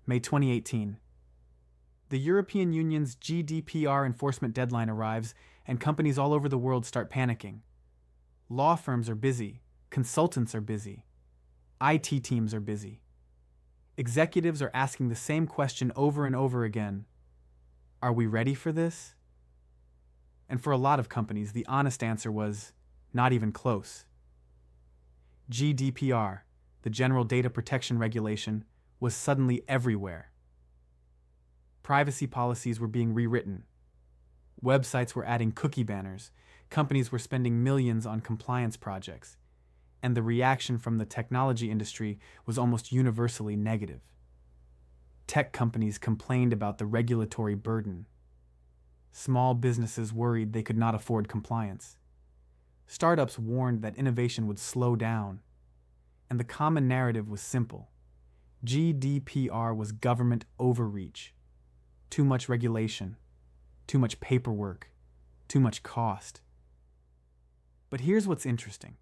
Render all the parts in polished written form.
May 2018. The European Union's GDPR enforcement deadline arrives, and companies all over the world start panicking. Law firms are busy, consultants are busy, IT teams are busy. Executives are asking the same question over and over again. Are we ready for this? And for a lot of companies, the honest answer was not even close. GDPR, the General Data Protection Regulation, was suddenly everywhere. Privacy policies were being rewritten. Websites were adding cookie banners. Companies were spending millions on compliance projects. And the reaction from the technology industry was almost universally negative. Tech companies complained about the regulatory burden. Small businesses worried they could not afford compliance. Startups warned that innovation would slow down. And the common narrative was simple. GDPR was government overreach. Too much regulation, too much paperwork, too much cost. But here's what's interesting.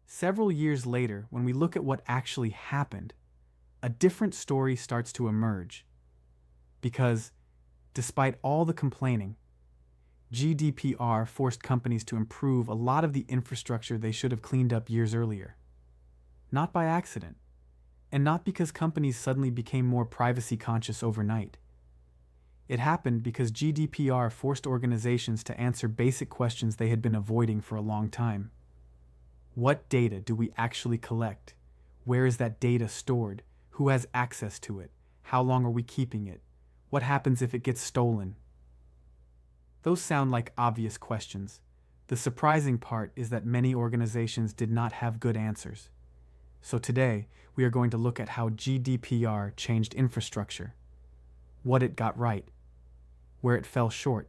Several years later, when we look at what actually happened, a different story starts to emerge. Because, despite all the complaining, GDPR forced companies to improve a lot of the infrastructure they should have cleaned up years earlier. Not by accident, and not because companies suddenly became more privacy conscious overnight. It happened because GDPR forced organizations to answer basic questions they had been avoiding for a long time. What data do we actually collect? Where is that data stored? Who has access to it? How long are we keeping it? What happens if it gets stolen? Those sound like obvious questions. The surprising part is that many organizations did not have good answers. So today, we are going to look at how GDPR changed infrastructure, what it got right, where it fell short,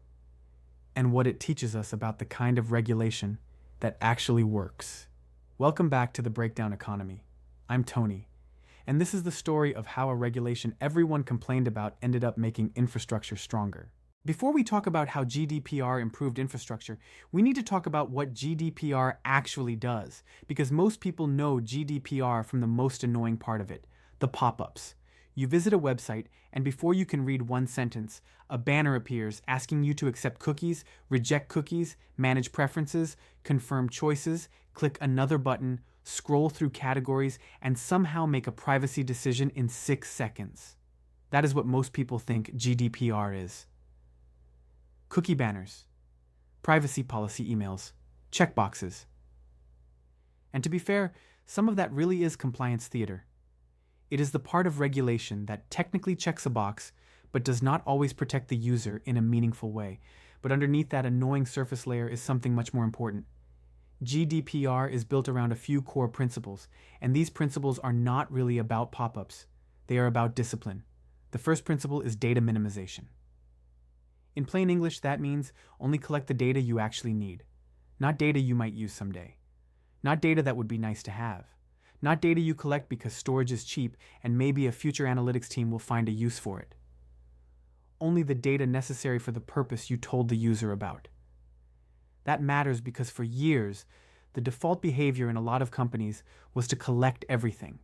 and what it teaches us about the kind of regulation that actually works. Welcome back to the Breakdown Economy. I'm Tony, and this is the story of how a regulation everyone complained about ended up making infrastructure stronger. Before we talk about how GDPR improved infrastructure, we need to talk about what GDPR actually does, because most people know GDPR from the most annoying part of it, the pop-ups. You visit a website, and before you can read one sentence, a banner appears asking you to accept cookies, reject cookies, manage preferences, confirm choices, click another button, scroll through categories, and somehow make a privacy decision in 6 seconds. That is what most people think GDPR is. Cookie banners, privacy policy emails, checkboxes. And to be fair, some of that really is compliance theater. It is the part of regulation that technically checks a box, but does not always protect the user in a meaningful way. But underneath that annoying surface layer is something much more important. GDPR is built around a few core principles, and these principles are not really about pop-ups. They are about discipline. The first principle is data minimization. In plain English, that means only collect the data you actually need, not data you might use someday, not data that would be nice to have, not data you collect because storage is cheap and maybe a future analytics team will find a use for it. Only the data necessary for the purpose you told the user about. That matters because for years, the default behavior in a lot of companies was to collect everything.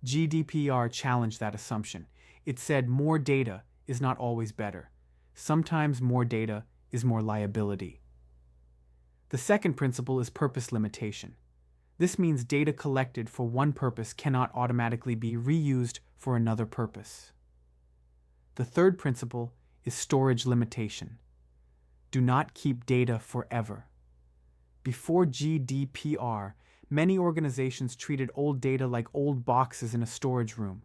GDPR challenged that assumption. It said more data is not always better. Sometimes more data is more liability. The second principle is purpose limitation. This means data collected for one purpose cannot automatically be reused for another purpose. The third principle is storage limitation. Do not keep data forever. Before GDPR, many organizations treated old data like old boxes in a storage room.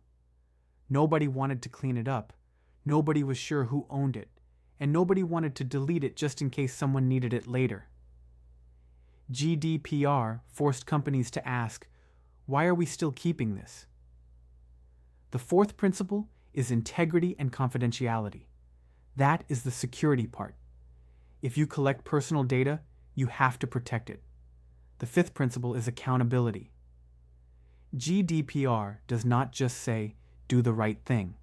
Nobody wanted to clean it up. Nobody was sure who owned it. And nobody wanted to delete it just in case someone needed it later. GDPR forced companies to ask, why are we still keeping this? The fourth principle is integrity and confidentiality. That is the security part. If you collect personal data, you have to protect it. The fifth principle is accountability. GDPR does not just say, do the right thing.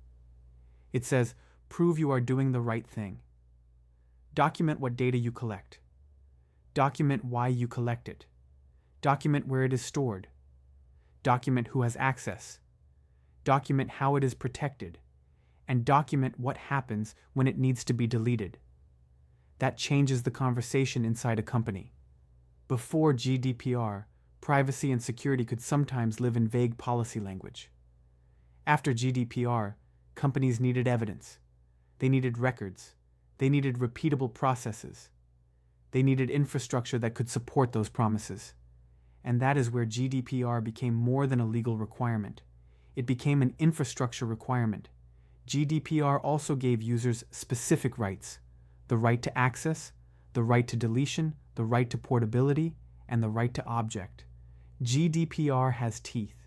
It says, prove you are doing the right thing. Document what data you collect. Document why you collect it. Document where it is stored. Document who has access. document how it is protected, and document what happens when it needs to be deleted. That changes the conversation inside a company. Before GDPR, privacy and security could sometimes live in vague policy language. After GDPR, companies needed evidence. They needed records. They needed repeatable processes. They needed infrastructure that could support those promises. And that is where GDPR became more than a legal requirement. It became an infrastructure requirement. GDPR also gave users specific rights: the right to access, the right to deletion, the right to portability, and the right to object. GDPR has teeth.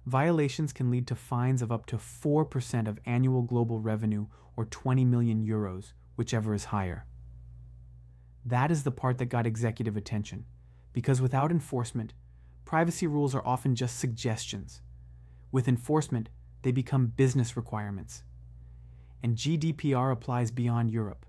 Violations can lead to fines of up to 4% of annual global revenue or 20 million euros, whichever is higher. That is the part that got executive attention, because without enforcement, privacy rules are often just suggestions. With enforcement, they become business requirements. And GDPR applies beyond Europe.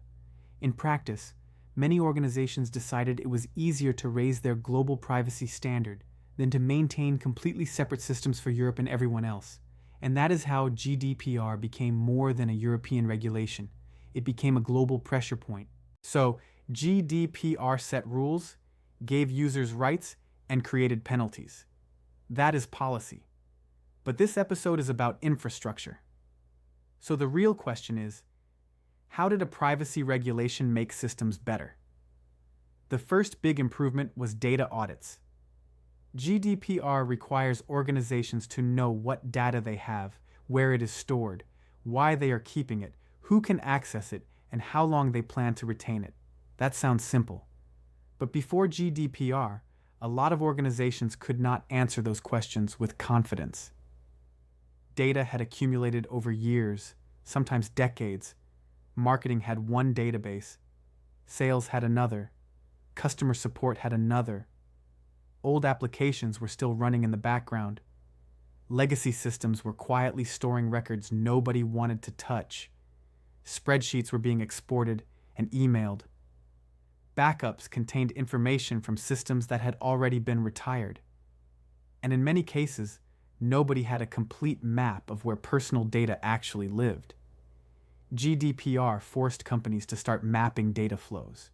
In practice, many organizations decided it was easier to raise their global privacy standard than to maintain completely separate systems for Europe and everyone else. And that is how GDPR became more than a European regulation. It became a global pressure point. So, GDPR set rules, gave users rights, and created penalties. That is policy. But this episode is about infrastructure. So the real question is, how did a privacy regulation make systems better? The first big improvement was data audits. GDPR requires organizations to know what data they have, where it is stored, why they are keeping it, who can access it, and how long they plan to retain it. That sounds simple. But before GDPR, a lot of organizations could not answer those questions with confidence. Data had accumulated over years, sometimes decades. Marketing had one database. Sales had another. Customer support had another. Old applications were still running in the background. Legacy systems were quietly storing records nobody wanted to touch. Spreadsheets were being exported and emailed. Backups contained information from systems that had already been retired. And in many cases, nobody had a complete map of where personal data actually lived. GDPR forced companies to start mapping data flows.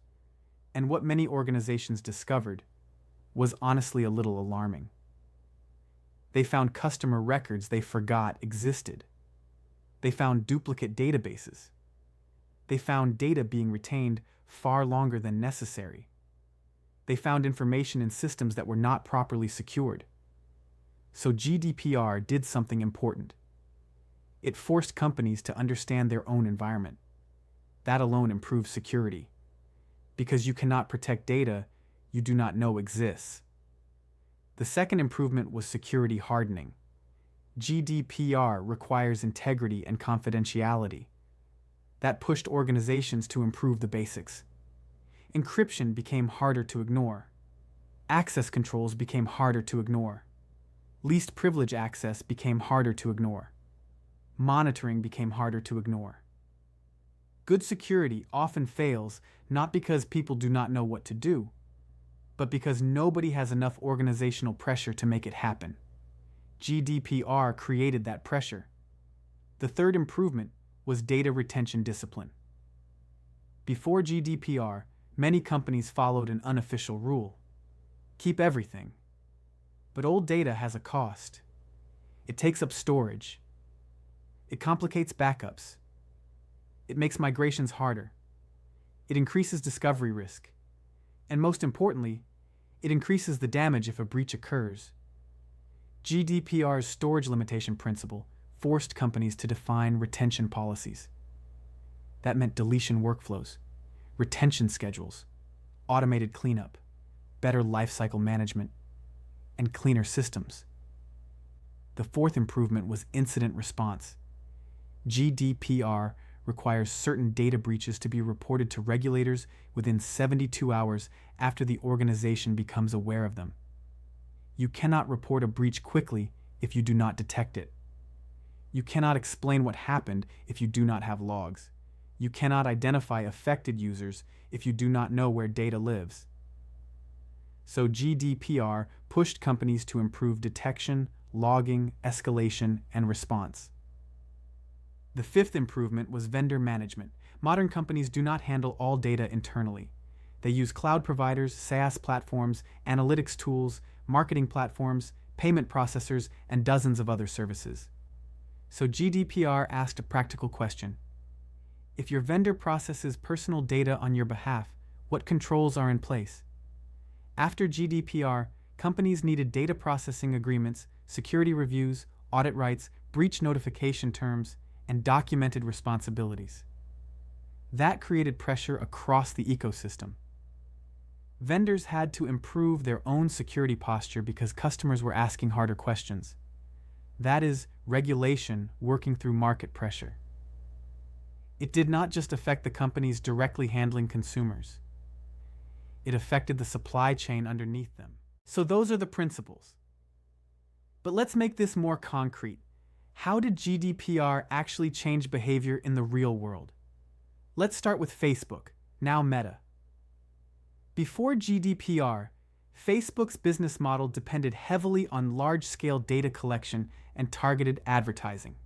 And what many organizations discovered was honestly a little alarming. They found customer records they forgot existed. They found duplicate databases. They found data being retained far longer than necessary. They found information in systems that were not properly secured. So GDPR did something important. It forced companies to understand their own environment. That alone improves security. Because you cannot protect data you do not know exists. The second improvement was security hardening. GDPR requires integrity and confidentiality. That pushed organizations to improve the basics. Encryption became harder to ignore. Access controls became harder to ignore. Least privilege access became harder to ignore. Monitoring became harder to ignore. Good security often fails not because people do not know what to do, but because nobody has enough organizational pressure to make it happen. GDPR created that pressure. The third improvement was data retention discipline. Before GDPR, many companies followed an unofficial rule: keep everything. But old data has a cost. It takes up storage. It complicates backups. It makes migrations harder. It increases discovery risk. And most importantly, it increases the damage if a breach occurs. GDPR's storage limitation principle forced companies to define retention policies. That meant deletion workflows, retention schedules, automated cleanup, better lifecycle management, and cleaner systems. The fourth improvement was incident response. GDPR requires certain data breaches to be reported to regulators within 72 hours after the organization becomes aware of them. You cannot report a breach quickly if you do not detect it. You cannot explain what happened if you do not have logs. You cannot identify affected users if you do not know where data lives. So GDPR pushed companies to improve detection, logging, escalation, and response. The fifth improvement was vendor management. Modern companies do not handle all data internally. They use cloud providers, SaaS platforms, analytics tools, marketing platforms, payment processors, and dozens of other services. So GDPR asked a practical question. If your vendor processes personal data on your behalf, what controls are in place? After GDPR, companies needed data processing agreements, security reviews, audit rights, breach notification terms, and documented responsibilities. That created pressure across the ecosystem. Vendors had to improve their own security posture because customers were asking harder questions. That is, regulation working through market pressure. It did not just affect the companies directly handling consumers. It affected the supply chain underneath them. So those are the principles. But let's make this more concrete. How did GDPR actually change behavior in the real world? Let's start with Facebook, now Meta. Before GDPR, Facebook's business model depended heavily on large-scale data collection and targeted advertising.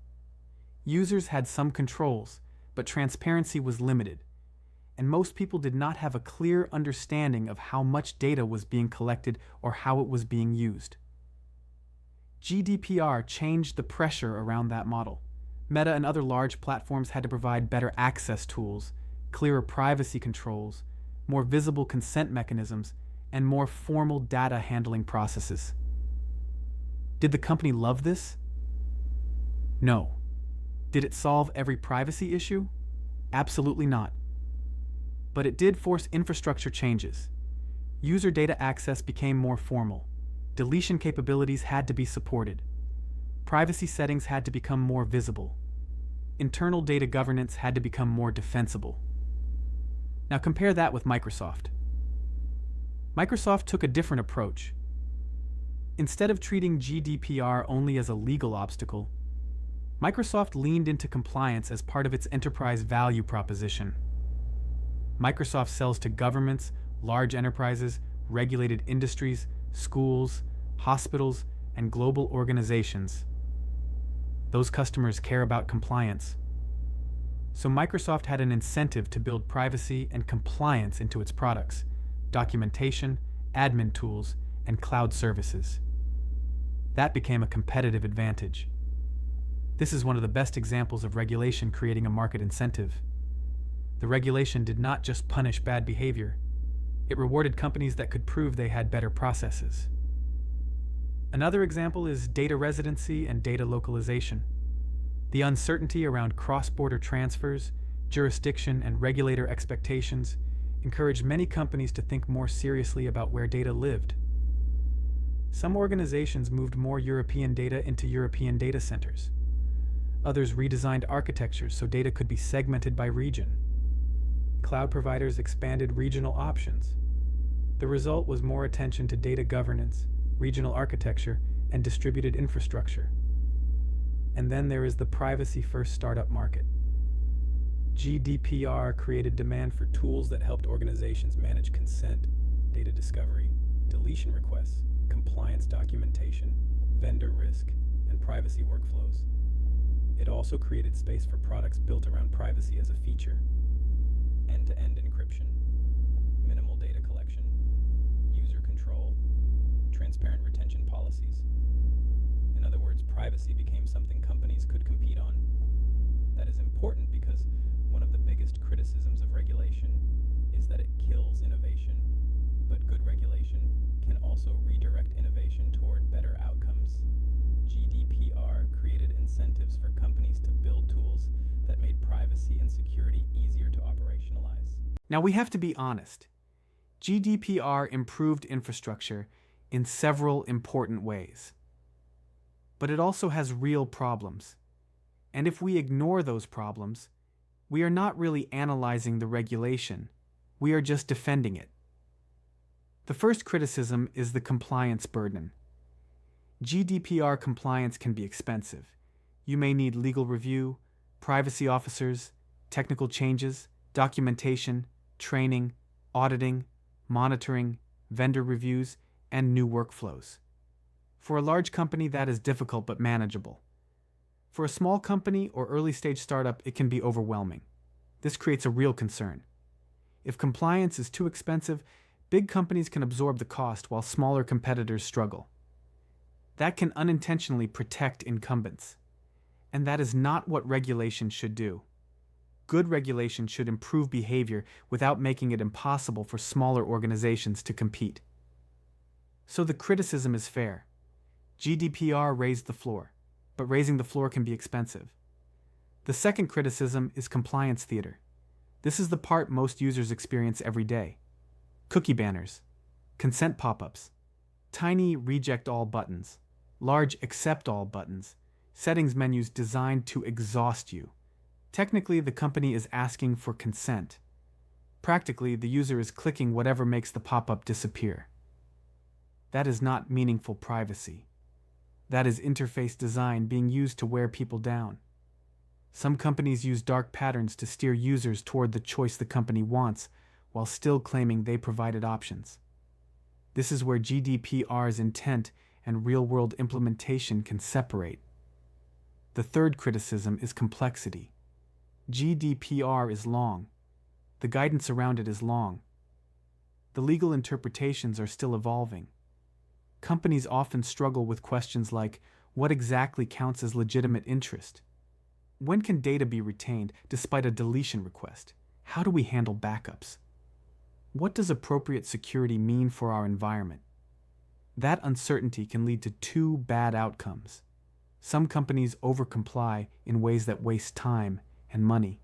Users had some controls, but transparency was limited, and most people did not have a clear understanding of how much data was being collected or how it was being used. GDPR changed the pressure around that model. Meta and other large platforms had to provide better access tools, clearer privacy controls, more visible consent mechanisms, and more formal data handling processes. Did the company love this? No. Did it solve every privacy issue? Absolutely not. But it did force infrastructure changes. User data access became more formal. Deletion capabilities had to be supported. Privacy settings had to become more visible. Internal data governance had to become more defensible. Now compare that with Microsoft. Microsoft took a different approach. Instead of treating GDPR only as a legal obstacle, Microsoft leaned into compliance as part of its enterprise value proposition. Microsoft sells to governments, large enterprises, regulated industries, schools, hospitals, and global organizations. Those customers care about compliance. So Microsoft had an incentive to build privacy and compliance into its products, documentation, admin tools, and cloud services. That became a competitive advantage. This is one of the best examples of regulation creating a market incentive. The regulation did not just punish bad behavior. It rewarded companies that could prove they had better processes. Another example is data residency and data localization. The uncertainty around cross-border transfers, jurisdiction, and regulator expectations encouraged many companies to think more seriously about where data lived. Some organizations moved more European data into European data centers. Others redesigned architectures so data could be segmented by region. Cloud providers expanded regional options. The result was more attention to data governance, regional architecture, and distributed infrastructure. And then there is the privacy-first startup market. GDPR created demand for tools that helped organizations manage consent, data discovery, deletion requests, compliance documentation, vendor risk, and privacy workflows. It also created space for products built around privacy as a feature. End-to-end encryption, minimal data collection, user control, transparent retention policies. In other words, privacy became something companies could compete on. That is important because one of the biggest criticisms of regulation is that it kills innovation. But good regulation can also redirect innovation toward better outcomes. GDPR created incentives for companies to build tools that made privacy and security easier to operationalize. Now we have to be honest. GDPR improved infrastructure in several important ways. But it also has real problems. And if we ignore those problems, we are not really analyzing the regulation. We are just defending it. The first criticism is the compliance burden. GDPR compliance can be expensive. You may need legal review, privacy officers, technical changes, documentation, training, auditing, monitoring, vendor reviews, and new workflows. For a large company, that is difficult but manageable. For a small company or early-stage startup, it can be overwhelming. This creates a real concern. If compliance is too expensive, big companies can absorb the cost while smaller competitors struggle. That can unintentionally protect incumbents. And that is not what regulation should do. Good regulation should improve behavior without making it impossible for smaller organizations to compete. So the criticism is fair. GDPR raised the floor, but raising the floor can be expensive. The second criticism is compliance theater. This is the part most users experience every day. Cookie banners, consent pop-ups, tiny reject all buttons, large accept all buttons, settings menus designed to exhaust you. Technically, the company is asking for consent. Practically, the user is clicking whatever makes the pop-up disappear. That is not meaningful privacy. That is interface design being used to wear people down. Some companies use dark patterns to steer users toward the choice the company wants, while still claiming they provided options. This is where GDPR's intent and real-world implementation can separate. The third criticism is complexity. GDPR is long. The guidance around it is long. The legal interpretations are still evolving. Companies often struggle with questions like, what exactly counts as legitimate interest? When can data be retained despite a deletion request? How do we handle backups? What does appropriate security mean for our environment? That uncertainty can lead to two bad outcomes. Some companies overcomply in ways that waste time and money.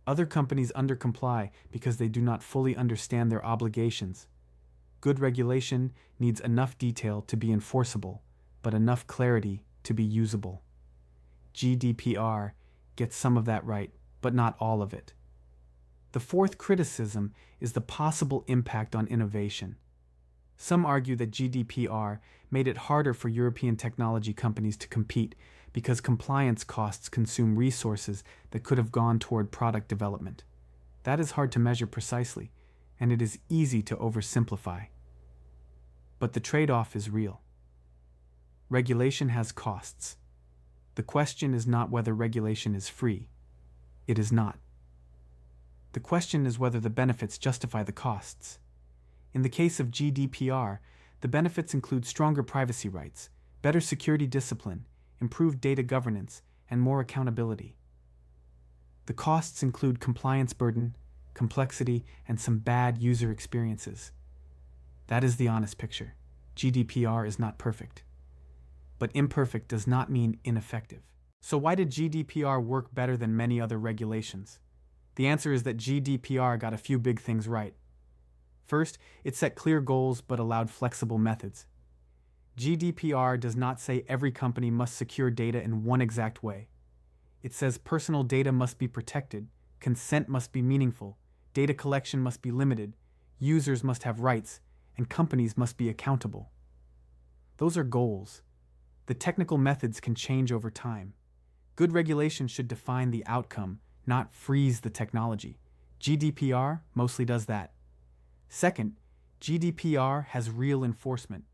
Other companies undercomply because they do not fully understand their obligations. Good regulation needs enough detail to be enforceable, but enough clarity to be usable. GDPR gets some of that right, but not all of it. The fourth criticism is the possible impact on innovation. Some argue that GDPR made it harder for European technology companies to compete because compliance costs consume resources that could have gone toward product development. That is hard to measure precisely, and it is easy to oversimplify. But the trade-off is real. Regulation has costs. The question is not whether regulation is free. It is not. The question is whether the benefits justify the costs. In the case of GDPR, the benefits include stronger privacy rights, better security discipline, improved data governance, and more accountability. The costs include compliance burden, complexity, and some bad user experiences. That is the honest picture. GDPR is not perfect. But imperfect does not mean ineffective. So why did GDPR work better than many other regulations? The answer is that GDPR got a few big things right. First, it set clear goals but allowed flexible methods. GDPR does not say every company must secure data in one exact way. It says personal data must be protected, consent must be meaningful, data collection must be limited, users must have rights, and companies must be accountable. Those are goals. The technical methods can change over time. Good regulation should define the outcome, not freeze the technology. GDPR mostly does that. Second, GDPR has real enforcement.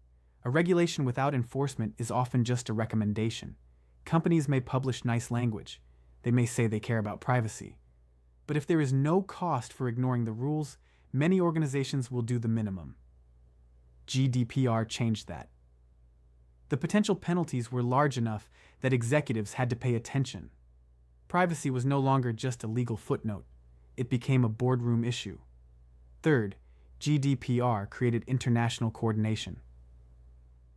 A regulation without enforcement is often just a recommendation. Companies may publish nice language. They may say they care about privacy. But if there is no cost for ignoring the rules, many organizations will do the minimum. GDPR changed that. The potential penalties were large enough that executives had to pay attention. Privacy was no longer just a legal footnote. It became a boardroom issue. Third, GDPR created international coordination.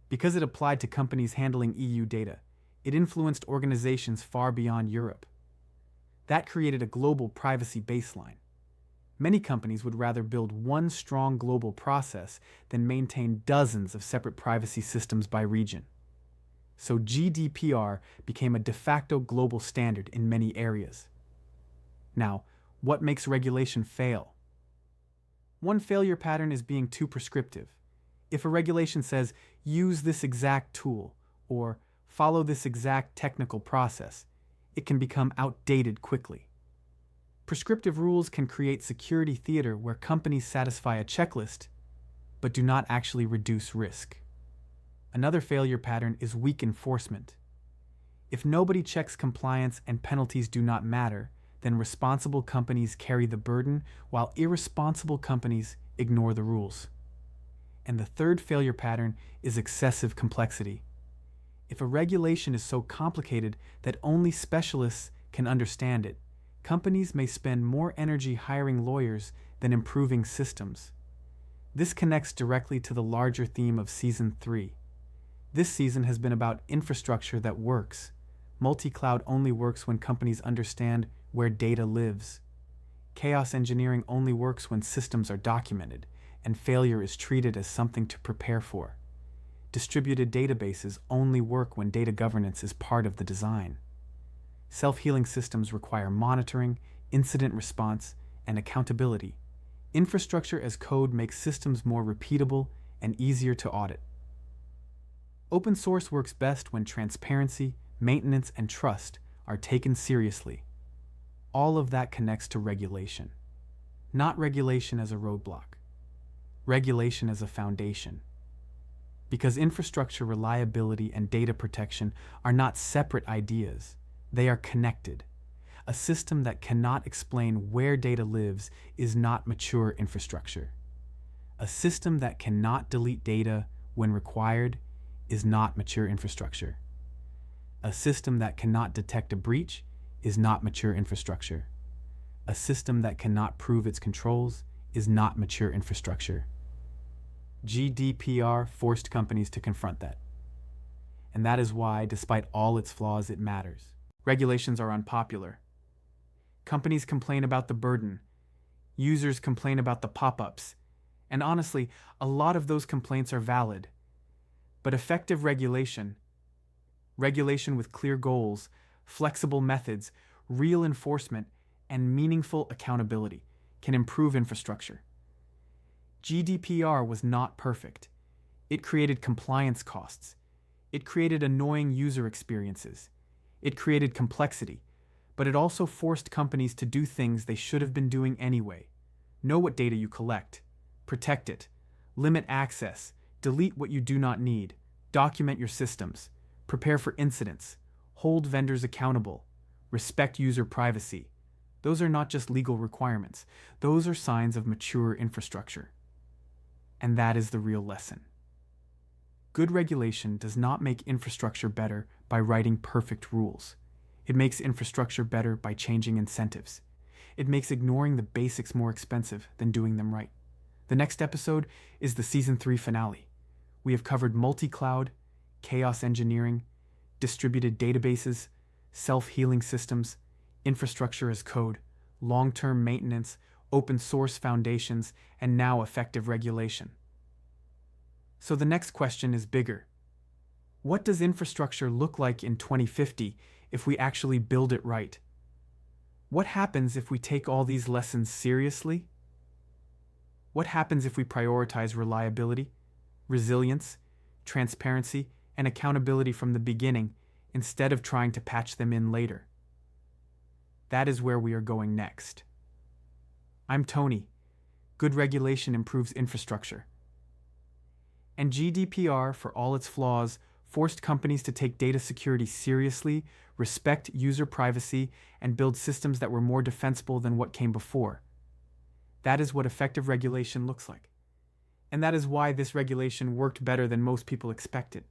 Because it applied to companies handling EU data, it influenced organizations far beyond Europe. That created a global privacy baseline. Many companies would rather build one strong global process than maintain dozens of separate privacy systems by region. So GDPR became a de facto global standard in many areas. Now, what makes regulation fail? One failure pattern is being too prescriptive. If a regulation says, use this exact tool, or follow this exact technical process, it can become outdated quickly. Prescriptive rules can create security theater where companies satisfy a checklist, but do not actually reduce risk. Another failure pattern is weak enforcement. If nobody checks compliance and penalties do not matter, then responsible companies carry the burden while irresponsible companies ignore the rules. And the third failure pattern is excessive complexity. If a regulation is so complicated that only specialists can understand it, companies may spend more energy hiring lawyers than improving systems. This connects directly to the larger theme of Season 3. This season has been about infrastructure that works. Multi-cloud only works when companies understand where data lives. Chaos engineering only works when systems are documented, and failure is treated as something to prepare for. Distributed databases only work when data governance is part of the design. Self-healing systems require monitoring, incident response, and accountability. Infrastructure as code makes systems more repeatable and easier to audit. Open source works best when transparency, maintenance, and trust are taken seriously. All of that connects to regulation. Not regulation as a roadblock. Regulation as a foundation. Because infrastructure reliability and data protection are not separate ideas, they are connected. A system that cannot explain where data lives is not mature infrastructure. A system that cannot delete data when required is not mature infrastructure. A system that cannot detect a breach is not mature infrastructure. A system that cannot prove its controls is not mature infrastructure. GDPR forced companies to confront that. And that is why, despite all its flaws, it matters. Regulations are unpopular. Companies complain about the burden. Users complain about the pop-ups. And honestly, a lot of those complaints are valid. But effective regulation with clear goals, flexible methods, real enforcement, and meaningful accountability can improve infrastructure. GDPR was not perfect. It created compliance costs. It created annoying user experiences. It created complexity. But it also forced companies to do things they should have been doing anyway. Know what data you collect. Protect it. Limit access. Delete what you do not need. Document your systems. Prepare for incidents. Hold vendors accountable. Respect user privacy. Those are not just legal requirements. Those are signs of mature infrastructure. And that is the real lesson. Good regulation does not make infrastructure better by writing perfect rules. It makes infrastructure better by changing incentives. It makes ignoring the basics more expensive than doing them right. The next episode is the Season 3 finale. We have covered multi-cloud, chaos engineering, distributed databases, self-healing systems, infrastructure as code, long-term maintenance, open source foundations, and now effective regulation. So the next question is bigger. What does infrastructure look like in 2050 if we actually build it right? What happens if we take all these lessons seriously? What happens if we prioritize reliability, resilience, transparency, and accountability from the beginning instead of trying to patch them in later? That is where we are going next. I'm Tony. Good regulation improves infrastructure. And GDPR, for all its flaws, forced companies to take data security seriously, respect user privacy, and build systems that were more defensible than what came before. That is what effective regulation looks like. And that is why this regulation worked better than most people expected.